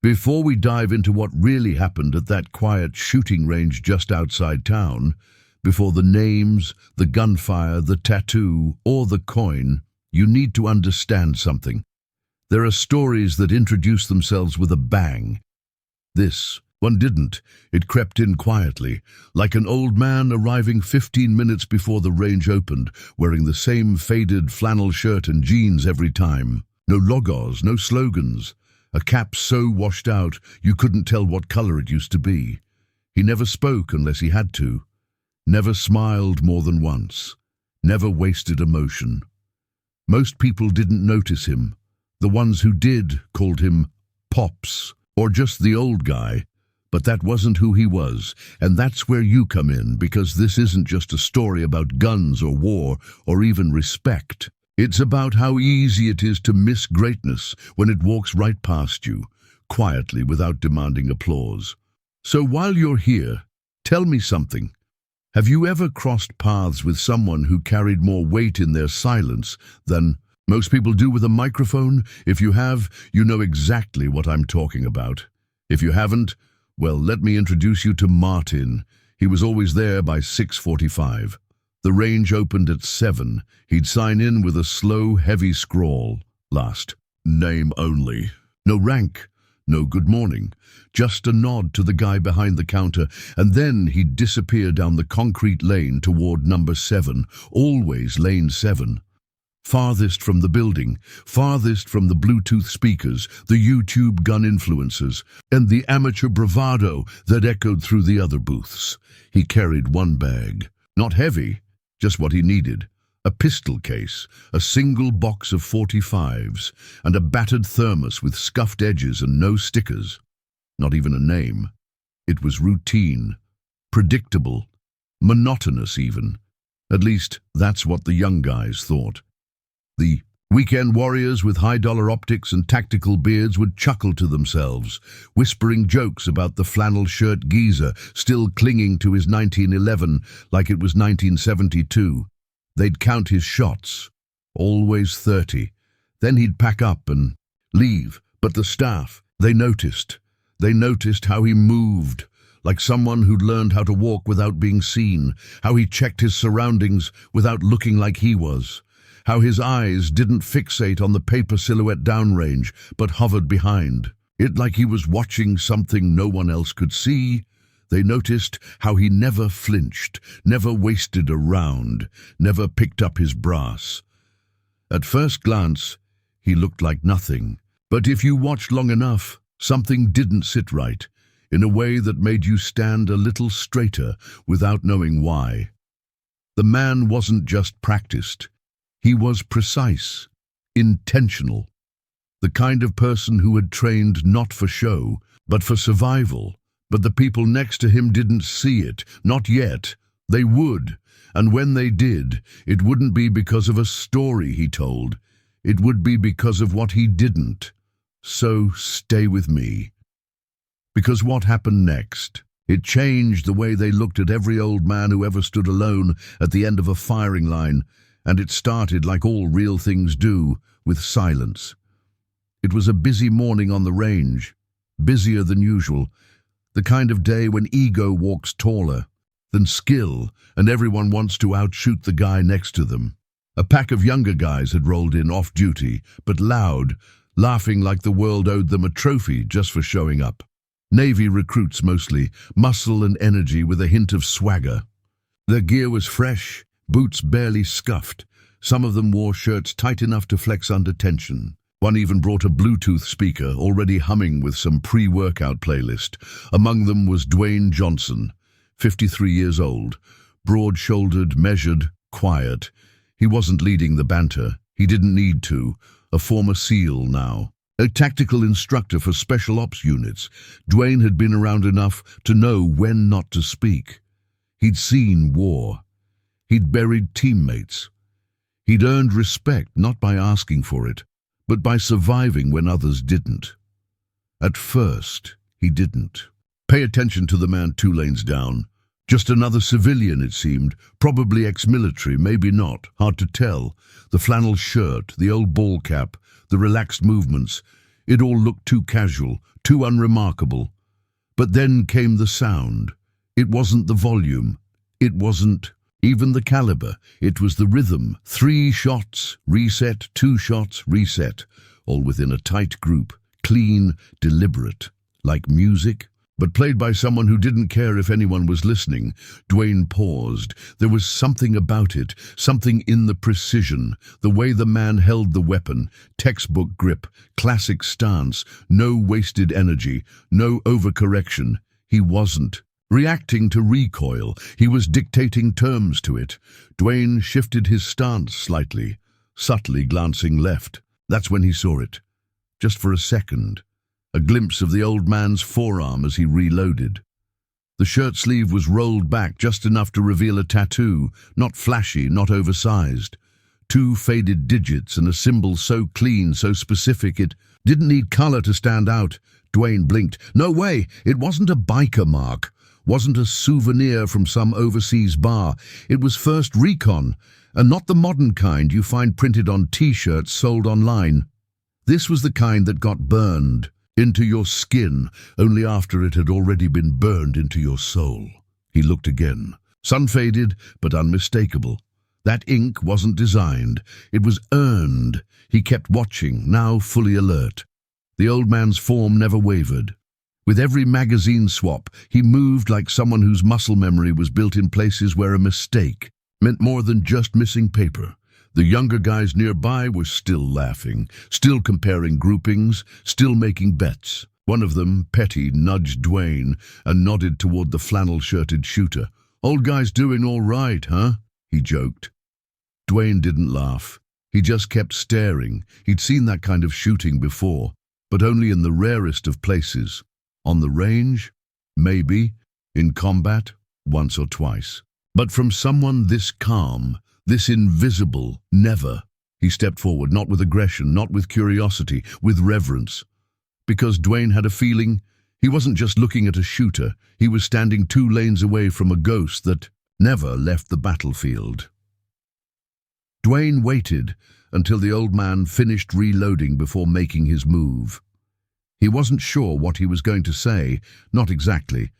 Before we dive into what really happened at that quiet shooting range just outside town, before the names, the gunfire, the tattoo, or the coin, you need to understand something. There are stories that introduce themselves with a bang. This one didn't. It crept in quietly, like an old man arriving 15 minutes before the range opened, wearing the same faded flannel shirt and jeans every time. No logos, no slogans. A cap so washed out you couldn't tell what color it used to be. He never spoke unless he had to. Never smiled more than once. Never wasted emotion. Most people didn't notice him. The ones who did called him Pops, or just the old guy. But that wasn't who he was, and that's where you come in, because this isn't just a story about guns or war or even respect. It's about how easy it is to miss greatness when it walks right past you, quietly without demanding applause. So while you're here, tell me something. Have you ever crossed paths with someone who carried more weight in their silence than most people do with a microphone? If you have, you know exactly what I'm talking about. If you haven't, well, let me introduce you to Martin. He was always there by 6:45. The range opened at 7. He'd sign in with a slow, heavy scrawl. Last name only. No rank, no good morning. Just a nod to the guy behind the counter, and then he'd disappear down the concrete lane toward number 7, always lane 7. Farthest from the building, farthest from the Bluetooth speakers, the YouTube gun influencers, and the amateur bravado that echoed through the other booths. He carried one bag. Not heavy, just what he needed. A pistol case, a single box of 45s, and a battered thermos with scuffed edges and no stickers. Not even a name. It was routine, predictable, monotonous even. At least, that's what the young guys thought. The weekend warriors with high-dollar optics and tactical beards would chuckle to themselves, whispering jokes about the flannel shirt geezer still clinging to his 1911 like it was 1972. They'd count his shots, always 30. Then he'd pack up and leave. But the staff, they noticed. They noticed how he moved, like someone who'd learned how to walk without being seen, how he checked his surroundings without looking like he was. How his eyes didn't fixate on the paper silhouette downrange, but hovered behind it like he was watching something no one else could see. They noticed how he never flinched, never wasted a round, never picked up his brass. At first glance, he looked like nothing. But if you watched long enough, something didn't sit right, in a way that made you stand a little straighter without knowing why. The man wasn't just practiced. He was precise, intentional, the kind of person who had trained not for show, but for survival. But the people next to him didn't see it, not yet. They would, and when they did, it wouldn't be because of a story he told. It would be because of what he didn't. So stay with me. Because what happened next? It changed the way they looked at every old man who ever stood alone at the end of a firing line. And it started like all real things do, with silence. It was a busy morning on the range, busier than usual, the kind of day when ego walks taller than skill and everyone wants to outshoot the guy next to them. A pack of younger guys had rolled in off-duty, but loud, laughing like the world owed them a trophy just for showing up. Navy recruits mostly, muscle and energy with a hint of swagger. Their gear was fresh, boots barely scuffed. Some of them wore shirts tight enough to flex under tension. One even brought a Bluetooth speaker, already humming with some pre-workout playlist. Among them was Dwayne Johnson, 53 years old, broad-shouldered, measured, quiet. He wasn't leading the banter. He didn't need to. A former SEAL now. A tactical instructor for special ops units, Dwayne had been around enough to know when not to speak. He'd seen war. He'd buried teammates. He'd earned respect not by asking for it, but by surviving when others didn't. At first, he didn't. Pay attention to the man 2 lanes down. Just another civilian, it seemed, probably ex-military, maybe not, hard to tell. The flannel shirt, the old ball cap, the relaxed movements. It all looked too casual, too unremarkable. But then came the sound. It wasn't the volume. It wasn't even the caliber. It was the rhythm. 3 shots, reset, 2 shots, reset, all within a tight group, clean, deliberate, like music, but played by someone who didn't care if anyone was listening. Dwayne paused. There was something about it, something in the precision, the way the man held the weapon, textbook grip, classic stance, no wasted energy, no overcorrection. He wasn't reacting to recoil. He was dictating terms to it. Dwayne shifted his stance slightly, subtly glancing left. That's when he saw it. Just for a second. A glimpse of the old man's forearm as he reloaded. The shirt sleeve was rolled back just enough to reveal a tattoo, not flashy, not oversized. 2 faded digits and a symbol so clean, so specific it didn't need color to stand out. Dwayne blinked. No way! It wasn't a biker mark. Wasn't a souvenir from some overseas bar. It was First Recon, and not the modern kind you find printed on T-shirts sold online. This was the kind that got burned into your skin, only after it had already been burned into your soul. He looked again. Sun-faded, but unmistakable. That ink wasn't designed. It was earned. He kept watching, now fully alert. The old man's form never wavered. With every magazine swap, he moved like someone whose muscle memory was built in places where a mistake meant more than just missing paper. The younger guys nearby were still laughing, still comparing groupings, still making bets. One of them, Petty, nudged Dwayne and nodded toward the flannel-shirted shooter. "Old guy's doing all right, huh?" he joked. Dwayne didn't laugh. He just kept staring. He'd seen that kind of shooting before, but only in the rarest of places. On the range? Maybe. In combat? Once or twice. But from someone this calm, this invisible, never. He stepped forward, not with aggression, not with curiosity, with reverence. Because Dwayne had a feeling he wasn't just looking at a shooter, he was standing 2 lanes away from a ghost that never left the battlefield. Dwayne waited until the old man finished reloading before making his move. He wasn't sure what he was going to say, not exactly.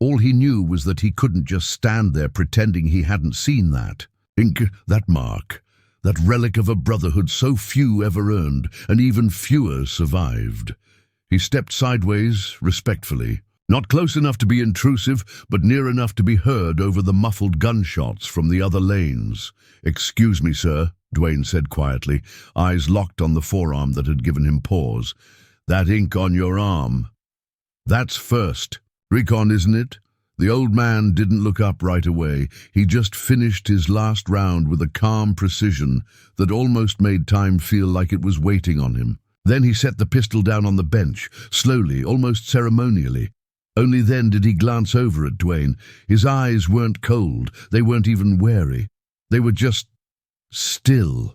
All he knew was that he couldn't just stand there pretending he hadn't seen that. Ink, that mark, that relic of a brotherhood so few ever earned, and even fewer survived. He stepped sideways, respectfully, not close enough to be intrusive, but near enough to be heard over the muffled gunshots from the other lanes. "Excuse me, sir," Dwayne said quietly, eyes locked on the forearm that had given him pause. "That ink on your arm, that's First Recon, isn't it?" The old man didn't look up right away. He just finished his last round with a calm precision that almost made time feel like it was waiting on him. Then he set the pistol down on the bench, slowly, almost ceremonially. Only then did he glance over at Dwayne. His eyes weren't cold. They weren't even wary. They were just still,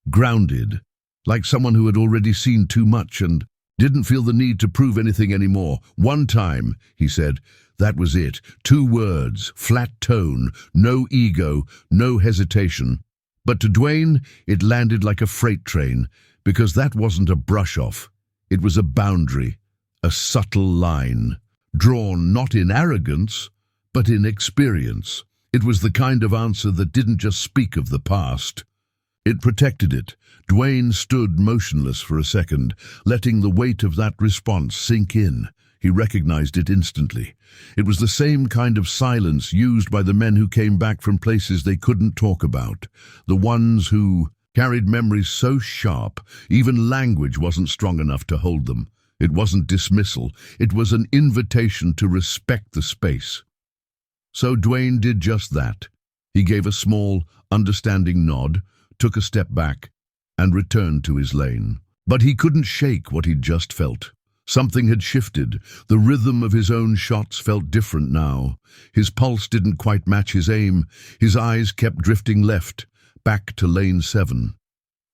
grounded, like someone who had already seen too much and didn't feel the need to prove anything anymore. "One time," he said. That was it. 2 words, flat tone, no ego, no hesitation. But to Dwayne, it landed like a freight train, because that wasn't a brush-off. It was a boundary, a subtle line, drawn not in arrogance, but in experience. It was the kind of answer that didn't just speak of the past. It protected it. Dwayne stood motionless for a second, letting the weight of that response sink in. He recognized it instantly. It was the same kind of silence used by the men who came back from places they couldn't talk about. The ones who carried memories so sharp, even language wasn't strong enough to hold them. It wasn't dismissal. It was an invitation to respect the space. So Dwayne did just that. He gave a small, understanding nod, took a step back, and returned to his lane. But he couldn't shake what he'd just felt. Something had shifted. The rhythm of his own shots felt different now. His pulse didn't quite match his aim. His eyes kept drifting left, back to lane 7.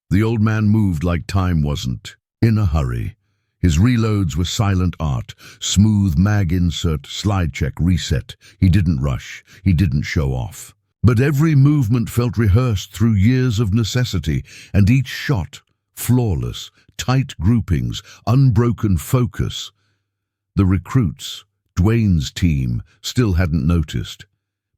The old man moved like time wasn't, in a hurry. His reloads were silent art, smooth mag insert, slide check, reset. He didn't rush. He didn't show off. But every movement felt rehearsed through years of necessity, and each shot, flawless, tight groupings, unbroken focus. The recruits, Dwayne's team, still hadn't noticed.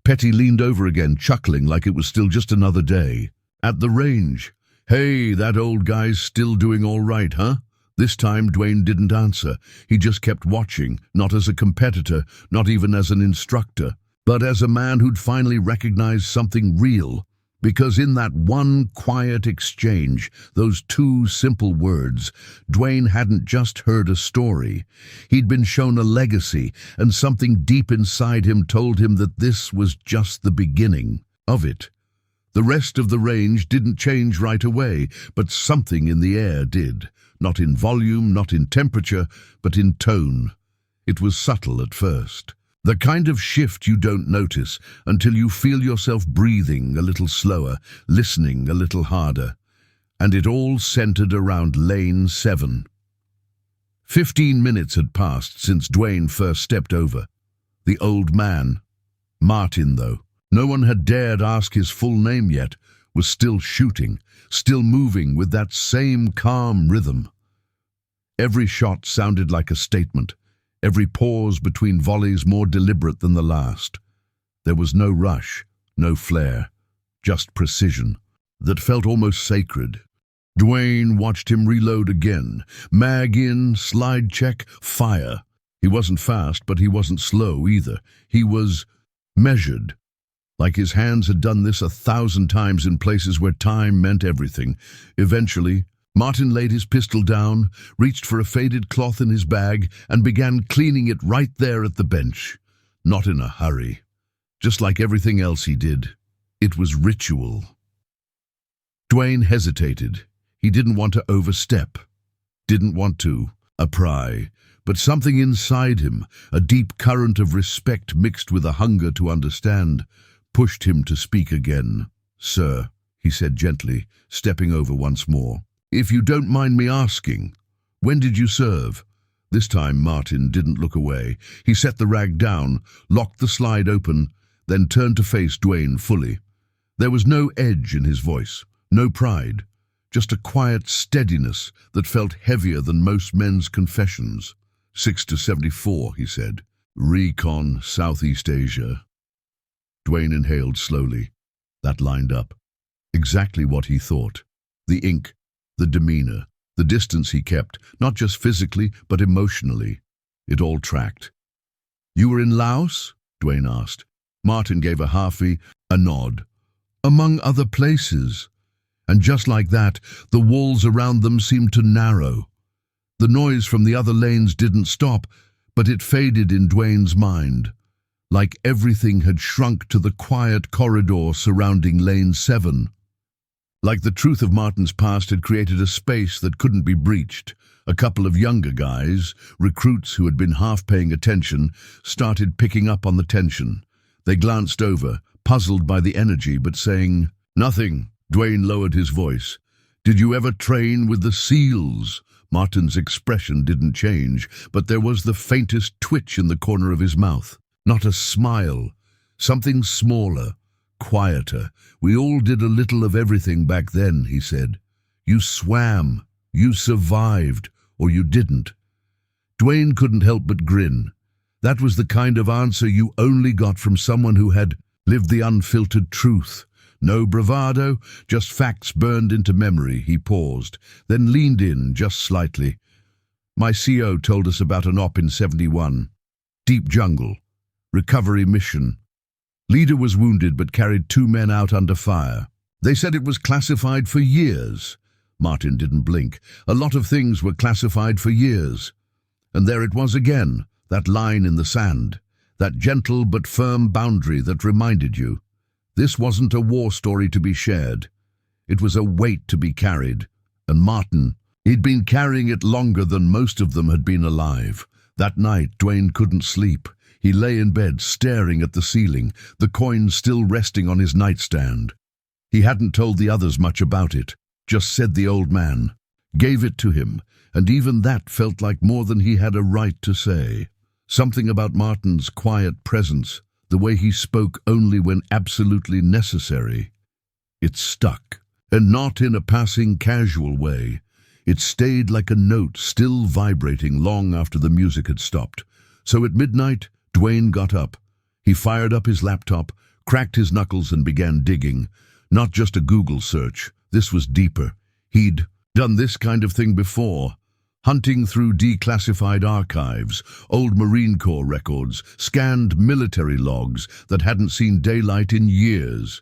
Petty leaned over again, chuckling like it was still just another day. At the range. "Hey, that old guy's still doing all right, huh?" This time Dwayne didn't answer. He just kept watching, not as a competitor, not even as an instructor, but as a man who'd finally recognized something real. Because in that one quiet exchange, those two simple words, Dwayne hadn't just heard a story. He'd been shown a legacy, and something deep inside him told him that this was just the beginning of it. The rest of the range didn't change right away, but something in the air did. Not in volume, not in temperature, but in tone. It was subtle at first. The kind of shift you don't notice until you feel yourself breathing a little slower, listening a little harder. And it all centered around Lane 7. 15 minutes had passed since Dwayne first stepped over. The old man, Martin though, no one had dared ask his full name yet, was still shooting, still moving with that same calm rhythm. Every shot sounded like a statement, every pause between volleys more deliberate than the last. There was no rush, no flare, just precision that felt almost sacred. Dwayne watched him reload again. Mag in, slide check, fire. He wasn't fast, but he wasn't slow either. He was measured. Like his hands had done this 1,000 times in places where time meant everything. Eventually, Martin laid his pistol down, reached for a faded cloth in his bag, and began cleaning it right there at the bench. Not in a hurry. Just like everything else he did. It was ritual. Dwayne hesitated. He didn't want to overstep. Didn't want to pry. But something inside him, a deep current of respect mixed with a hunger to understand, pushed him to speak again. "Sir," he said gently, stepping over once more, "if you don't mind me asking, when did you serve?" This time Martin didn't look away. He set the rag down, locked the slide open, then turned to face Dwayne fully. There was no edge in his voice, no pride, just a quiet steadiness that felt heavier than most men's confessions. 6 to 74, he said. "Recon, Southeast Asia." Dwayne inhaled slowly. That lined up. Exactly what he thought. The ink, the demeanor, the distance he kept, not just physically, but emotionally. It all tracked. "You were in Laos?" Dwayne asked. Martin gave a a nod. "Among other places." And just like that, the walls around them seemed to narrow. The noise from the other lanes didn't stop, but it faded in Dwayne's mind. Like everything had shrunk to the quiet corridor surrounding Lane 7. Like the truth of Martin's past had created a space that couldn't be breached. A couple of younger guys, recruits who had been half paying attention, started picking up on the tension. They glanced over, puzzled by the energy, but saying, "Nothing." Dwayne lowered his voice. "Did you ever train with the SEALs?" Martin's expression didn't change, but there was the faintest twitch in the corner of his mouth. Not a smile. Something smaller, quieter. "We all did a little of everything back then," he said. "You swam, you survived, or you didn't." Dwayne couldn't help but grin. That was the kind of answer you only got from someone who had lived the unfiltered truth. No bravado, just facts burned into memory. He paused, then leaned in just slightly. "My CO told us about an op in 71. Deep jungle. Recovery mission. Leader was wounded but carried 2 men out under fire. They said it was classified for years." Martin didn't blink. A lot of things were classified for years. And there it was again, that line in the sand, that gentle but firm boundary that reminded you. This wasn't a war story to be shared. It was a weight to be carried. And Martin, he'd been carrying it longer than most of them had been alive. That night, Dwayne couldn't sleep. He lay in bed, staring at the ceiling, the coin still resting on his nightstand. He hadn't told the others much about it, just said the old man. Gave it to him, and even that felt like more than he had a right to say. Something about Martin's quiet presence, the way he spoke only when absolutely necessary. It stuck, and not in a passing casual way. It stayed like a note still vibrating long after the music had stopped. So at midnight, Dwayne got up. He fired up his laptop, cracked his knuckles and began digging. Not just a Google search. This was deeper. He'd done this kind of thing before. Hunting through declassified archives, old Marine Corps records, scanned military logs that hadn't seen daylight in years.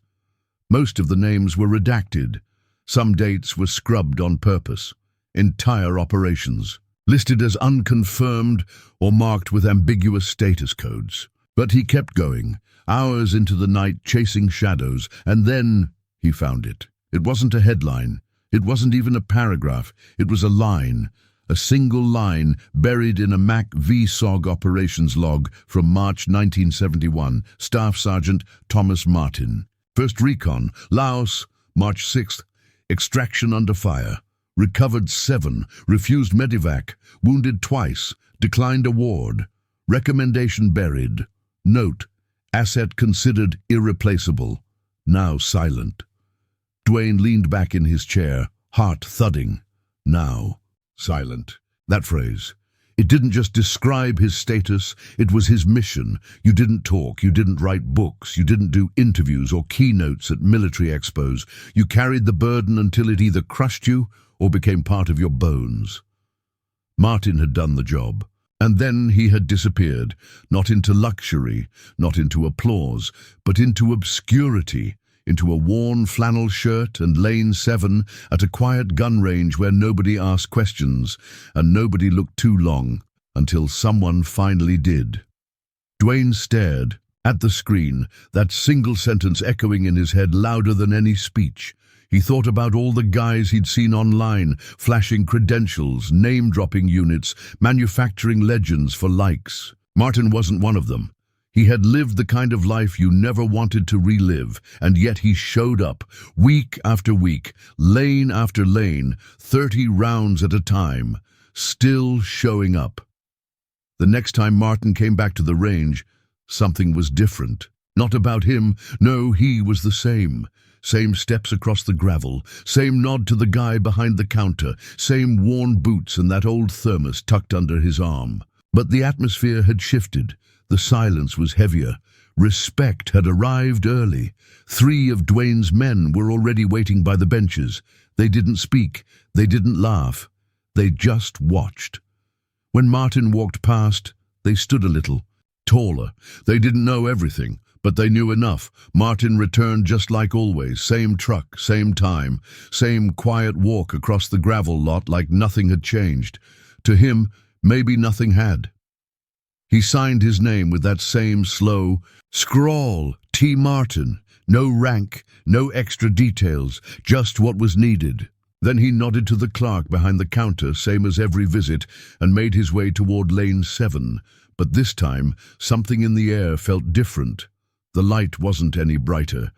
Most of the names were redacted. Some dates were scrubbed on purpose. Entire operations, listed as unconfirmed or marked with ambiguous status codes. But he kept going, hours into the night chasing shadows, and then he found it. It wasn't a headline. It wasn't even a paragraph. It was a line. A single line buried in a Mac VSOG operations log from March 1971. Staff Sergeant Thomas Martin. First Recon, Laos, March 6th. Extraction under fire. Recovered 7. Refused medevac. Wounded twice. Declined award. Recommendation buried. Note: asset considered irreplaceable. Now silent. Dwayne leaned back in his chair, heart thudding. Now silent. That phrase. It didn't just describe his status, it was his mission. You didn't talk, you didn't write books, you didn't do interviews or keynotes at military expos. You carried the burden until it either crushed you or became part of your bones. Martin had done the job. And then he had disappeared, not into luxury, not into applause, but into obscurity, into a worn flannel shirt and Lane 7 at a quiet gun range where nobody asked questions and nobody looked too long until someone finally did. Dwayne stared at the screen, that single sentence echoing in his head louder than any speech. He thought about all the guys he'd seen online, flashing credentials, name-dropping units, manufacturing legends for likes. Martin wasn't one of them. He had lived the kind of life you never wanted to relive, and yet he showed up, week after week, lane after lane, 30 rounds at a time, still showing up. The next time Martin came back to the range, something was different. Not about him, no, he was the same. Same steps across the gravel, same nod to the guy behind the counter, same worn boots and that old thermos tucked under his arm. But the atmosphere had shifted. The silence was heavier. Respect had arrived early. 3 of Dwayne's men were already waiting by the benches. They didn't speak. They didn't laugh. They just watched. When Martin walked past, they stood a little, taller. They didn't know everything, but they knew enough. Martin returned just like always, same truck, same time, same quiet walk across the gravel lot like nothing had changed. To him, maybe nothing had. He signed his name with that same slow scrawl, T. Martin. No rank, no extra details, just what was needed. Then he nodded to the clerk behind the counter, same as every visit, and made his way toward lane 7. But this time, something in the air felt different. The light wasn't any brighter.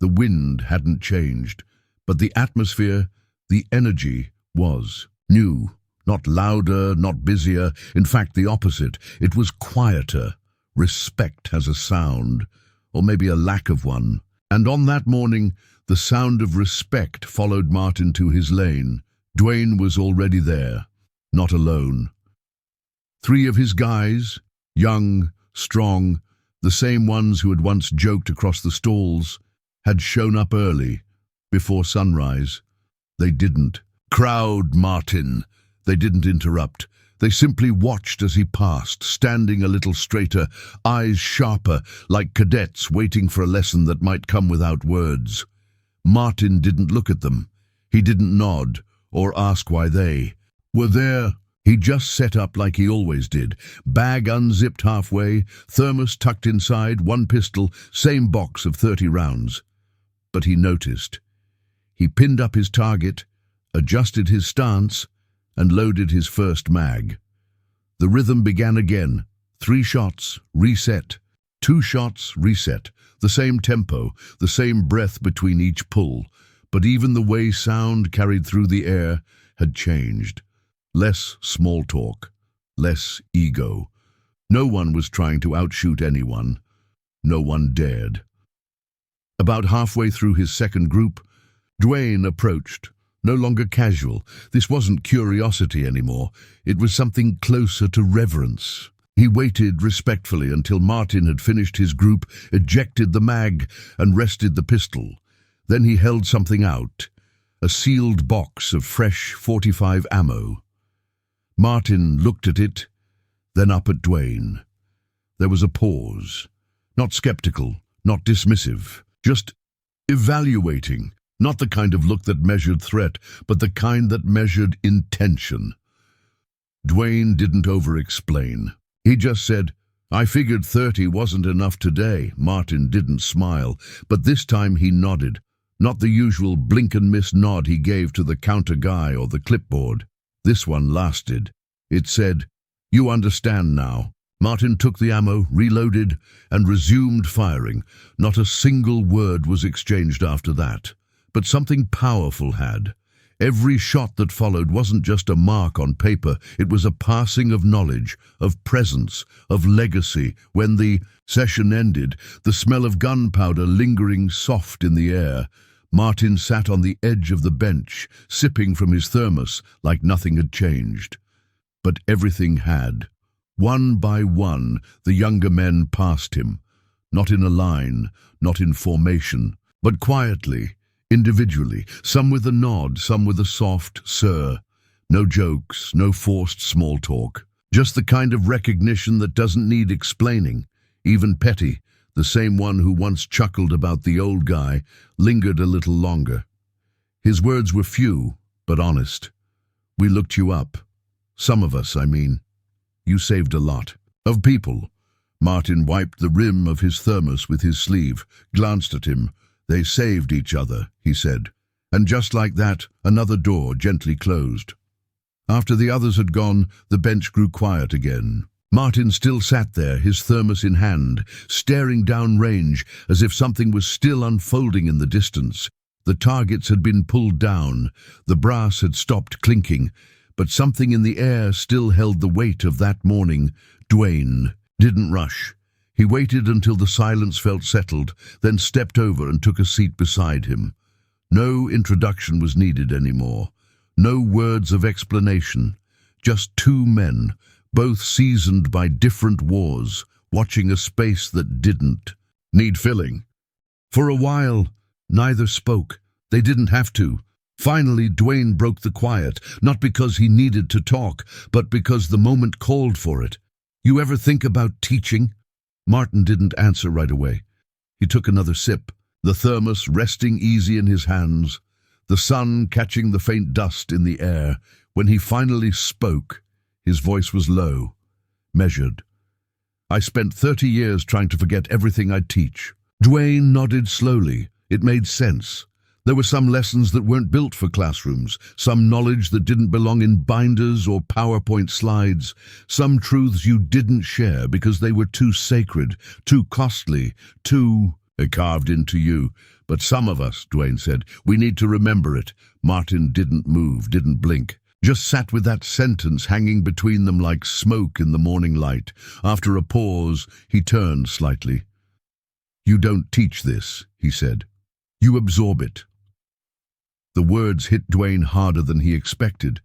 The wind hadn't changed. But the atmosphere, the energy, was new. Not louder, not busier. In fact, the opposite. It was quieter. Respect has a sound, or maybe a lack of one. And on that morning, the sound of respect followed Martin to his lane. Dwayne was already there, not alone. 3 of his guys, young, strong, the same ones who had once joked across the stalls, had shown up early, before sunrise. They didn't crowd Martin. They didn't interrupt. They simply watched as he passed, standing a little straighter, eyes sharper, like cadets waiting for a lesson that might come without words. Martin didn't look at them. He didn't nod or ask why they were there. He just set up like he always did. Bag unzipped halfway, thermos tucked inside, 1 pistol, same box of 30 rounds. But he noticed. He pinned up his target, adjusted his stance, and loaded his first mag. The rhythm began again. 3 shots, reset. 2 shots, reset. The same tempo, the same breath between each pull. But even the way sound carried through the air had changed. Less small talk, less ego. No one was trying to outshoot anyone. No one dared. About halfway through his second group, Dwayne approached, no longer casual. This wasn't curiosity anymore. It was something closer to reverence. He waited respectfully until Martin had finished his group, ejected the mag, and rested the pistol. Then he held something out, a sealed box of fresh .45 ammo. Martin looked at it, then up at Dwayne. There was a pause. Not skeptical, not dismissive, just evaluating. Not the kind of look that measured threat, but the kind that measured intention. Dwayne didn't over-explain. He just said, "I figured 30 wasn't enough today." Martin didn't smile, but this time he nodded. Not the usual blink-and-miss nod he gave to the counter guy or the clipboard. This one lasted. It said, "You understand now." Martin took the ammo, reloaded, and resumed firing. Not a single word was exchanged after that. But something powerful had. Every shot that followed wasn't just a mark on paper, it was a passing of knowledge, of presence, of legacy. When the session ended, the smell of gunpowder lingering soft in the air, Martin sat on the edge of the bench, sipping from his thermos like nothing had changed. But everything had. One by one, the younger men passed him, not in a line, not in formation, but quietly, individually, some with a nod, some with a soft "sir." No jokes, no forced small talk. Just the kind of recognition that doesn't need explaining. Even Petty, the same one who once chuckled about the old guy, lingered a little longer. His words were few, but honest. "We looked you up. Some of us, I mean. You saved a lot. Of people." Martin wiped the rim of his thermos with his sleeve, glanced at him. "They saved each other," he said. And just like that, another door gently closed. After the others had gone, the bench grew quiet again. Martin still sat there, his thermos in hand, staring down range as if something was still unfolding in the distance. The targets had been pulled down, the brass had stopped clinking, but something in the air still held the weight of that morning. Dwayne didn't rush. He waited until the silence felt settled, then stepped over and took a seat beside him. No introduction was needed anymore. No words of explanation. Just two men, both seasoned by different wars, watching a space that didn't need filling. For a while, neither spoke. They didn't have to. Finally, Dwayne broke the quiet, not because he needed to talk, but because the moment called for it. "You ever think about teaching?" Martin didn't answer right away. He took another sip, the thermos resting easy in his hands, the sun catching the faint dust in the air. When he finally spoke, his voice was low, measured. "I spent 30 years trying to forget everything I'd teach." Dwayne nodded slowly. It made sense. There were some lessons that weren't built for classrooms, some knowledge that didn't belong in binders or PowerPoint slides, some truths you didn't share because they were too sacred, too costly, too carved into you. "But some of us," Dwayne said, "we need to remember it." Martin didn't move, didn't blink, just sat with that sentence hanging between them like smoke in the morning light. After a pause, he turned slightly. "You don't teach this," he said. "You absorb it." The words hit Dwayne harder than he expected.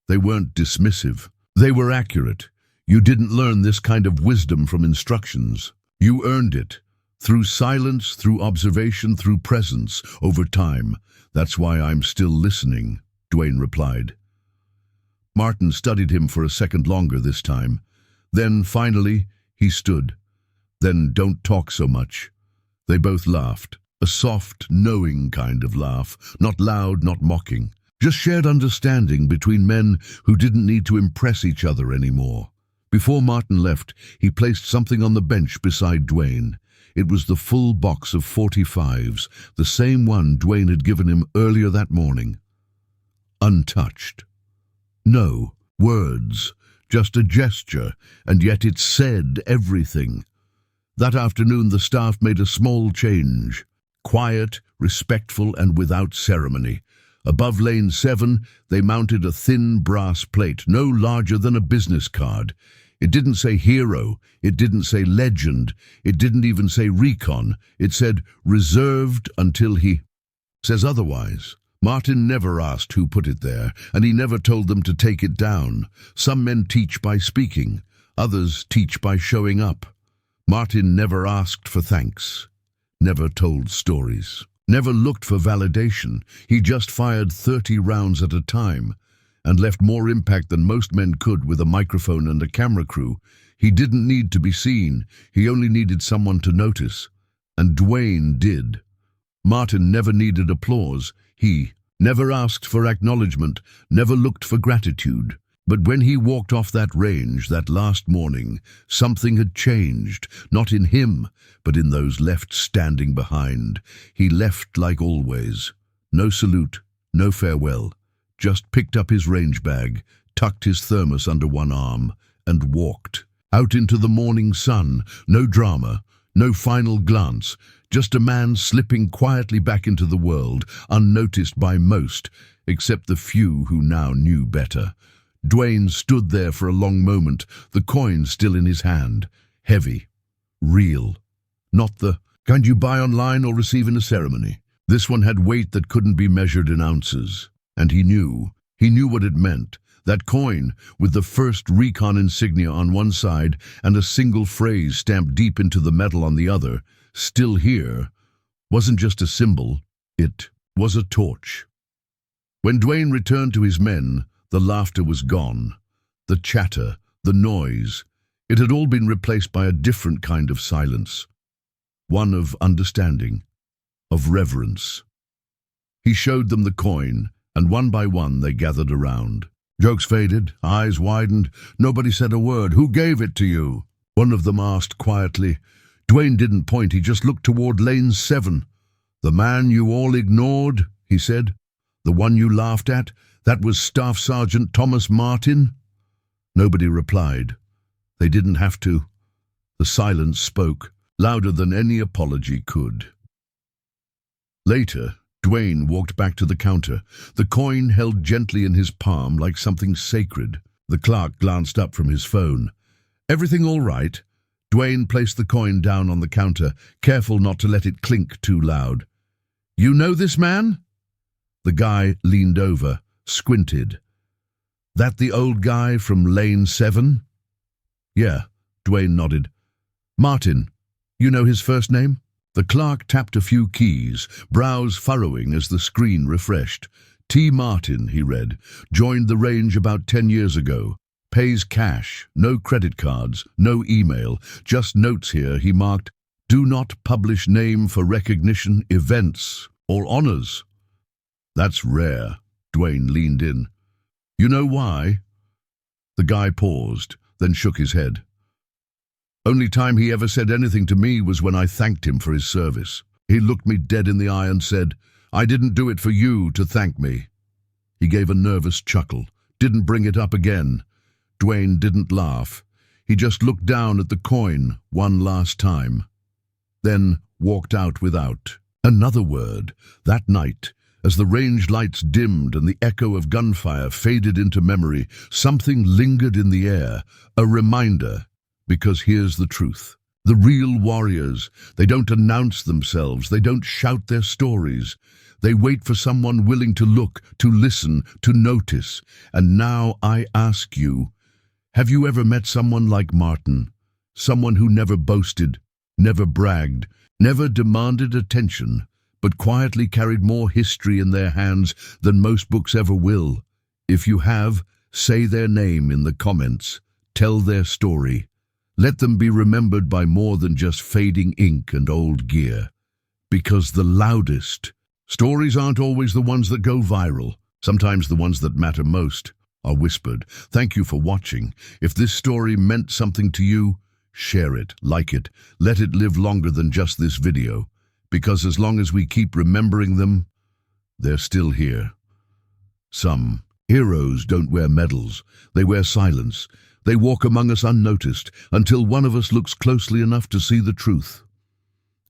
They weren't dismissive. They were accurate. You didn't learn this kind of wisdom from instructions. You earned it. Through silence, through observation, through presence, over time. "That's why I'm still listening," Dwayne replied. Martin studied him for a second longer this time. Then, finally, he stood. "Then don't talk so much." They both laughed. A soft, knowing kind of laugh, not loud, not mocking. Just shared understanding between men who didn't need to impress each other anymore. Before Martin left, he placed something on the bench beside Dwayne. It was the full box of 45s, the same one Dwayne had given him earlier that morning. Untouched. No words, just a gesture, and yet it said everything. That afternoon the staff made a small change. Quiet, respectful, and without ceremony. Above lane 7, they mounted a thin brass plate, no larger than a business card. It didn't say hero, it didn't say legend, it didn't even say recon. It said reserved until he says otherwise. Martin never asked who put it there, and he never told them to take it down. Some men teach by speaking, others teach by showing up. Martin never asked for thanks, never told stories, never looked for validation. He just fired 30 rounds at a time and left more impact than most men could with a microphone and a camera crew. He didn't need to be seen, he only needed someone to notice. And Dwayne did. Martin never needed applause. He never asked for acknowledgement, never looked for gratitude. But when he walked off that range that last morning, something had changed, not in him, but in those left standing behind. He left like always. No salute, no farewell. Just picked up his range bag, tucked his thermos under one arm, and walked out into the morning sun. No drama, no final glance, just a man slipping quietly back into the world, unnoticed by most, except the few who now knew better. Dwayne stood there for a long moment, the coin still in his hand, heavy, real. Not the kind you buy online or receive in a ceremony. This one had weight that couldn't be measured in ounces. And he knew what it meant. That coin, with the first recon insignia on one side and a single phrase stamped deep into the metal on the other, "Still here," wasn't just a symbol, it was a torch. When Dwayne returned to his men, the laughter was gone. The chatter, the noise, it had all been replaced by a different kind of silence. One of understanding, of reverence. He showed them the coin, and one by one they gathered around. Jokes faded, eyes widened, nobody said a word. "Who gave it to you?" one of them asked quietly. Dwayne didn't point, he just looked toward lane 7. "The man you all ignored," he said. "The one you laughed at, that was Staff Sergeant Thomas Martin?" Nobody replied. They didn't have to. The silence spoke, louder than any apology could. Later, Dwayne walked back to the counter, the coin held gently in his palm like something sacred. The clerk glanced up from his phone. "Everything all right?" Dwayne placed the coin down on the counter, careful not to let it clink too loud. "You know this man?" The guy leaned over, squinted. "That the old guy from lane 7? "Yeah," Dwayne nodded. "Martin, you know his first name?" The clerk tapped a few keys, brows furrowing as the screen refreshed. "T. Martin," he read, "joined the range about 10 years ago. Pays cash, no credit cards, no email, just notes here he marked, 'Do not publish name for recognition, events, or honors.'" "That's rare," Dwayne leaned in. "You know why?" The guy paused, then shook his head. "Only time he ever said anything to me was when I thanked him for his service. He looked me dead in the eye and said, 'I didn't do it for you to thank me.'" He gave a nervous chuckle, didn't bring it up again. Dwayne didn't laugh. He just looked down at the coin one last time, then walked out without another word. That night, as the range lights dimmed and the echo of gunfire faded into memory, something lingered in the air, a reminder. Because here's the truth. The real warriors, they don't announce themselves, they don't shout their stories. They wait for someone willing to look, to listen, to notice. And now I ask you, have you ever met someone like Martin? Someone who never boasted, never bragged, never demanded attention, but quietly carried more history in their hands than most books ever will. If you have, say their name in the comments. Tell their story. Let them be remembered by more than just fading ink and old gear. Because the loudest stories aren't always the ones that go viral. Sometimes the ones that matter most are whispered. Thank you for watching. If this story meant something to you, share it, like it, let it live longer than just this video. Because as long as we keep remembering them, they're still here. Some heroes don't wear medals, they wear silence. They walk among us unnoticed until one of us looks closely enough to see the truth.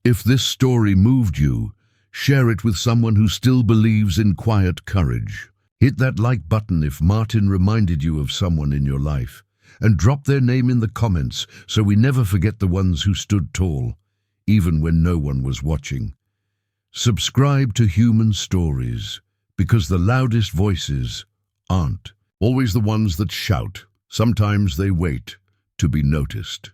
If this story moved you, share it with someone who still believes in quiet courage. Hit that like button if Martin reminded you of someone in your life, and drop their name in the comments so we never forget the ones who stood tall, even when no one was watching. Subscribe to Human Stories, Because the loudest voices aren't always the ones that shout. Sometimes they wait to be noticed.